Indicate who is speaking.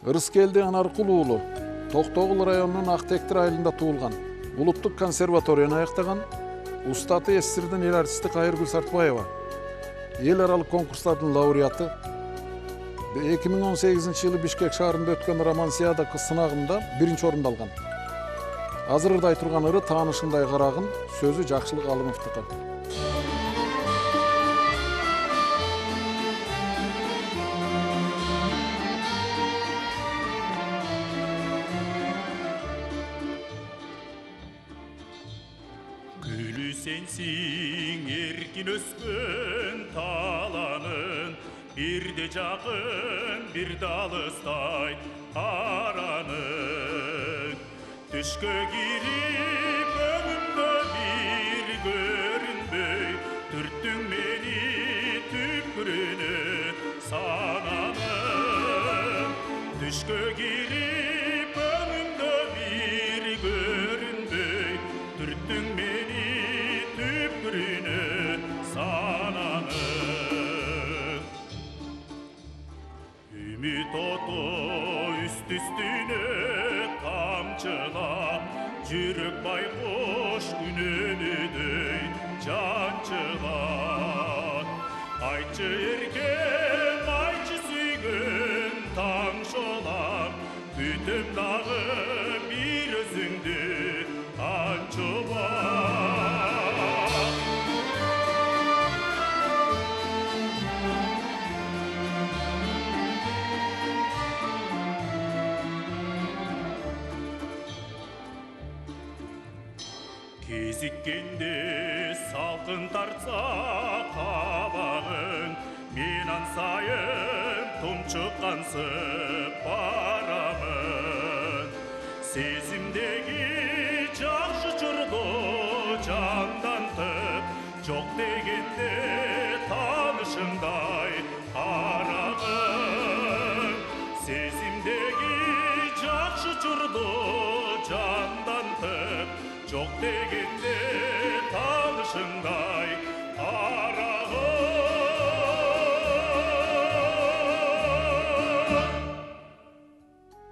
Speaker 1: Ырыскелди Анаркул уулу Токтогул районунун Актектир айылында туулган. Улуттук консерваторияны аяктаган. Устаты СССРдин эл артисти Кайыргүл Сартбаева. Эл аралык конкурстардын лауреаты. 2018 жылы Бишкек шаарында өткөн романсиада сынагында 1-чи орунду алган. Азыр ырдай турган ыры таанышыңдай карагын, сөзү Жакшылык Алымовдуку.
Speaker 2: Gülü sensin erkin öskün talanın, bir de жақын, bir de alыстay aranın. Düşkö girip önümde bir görünböy, türttün beni tüpürünü sananın. Düşkö girip önümde bir görünböy, türttün beni tüpürünü sananın. Ümit otu üst üstüne kamçılap, Jürük baykuş gününüdey cançılar. Ayçı erken, ayçı süygün taң şolap, Bütüm dağı bir özündü ançılar. Кезіккенде салқын тартса қабағын, мен аңсайын тұмшыққансып барамын. Сезімдегі жақшы жырды жандантып, жоқ дегенде танышыңдай қарағын. Сезімдегі жақшы жырды жандантып, жоқ дегенде танышыңдай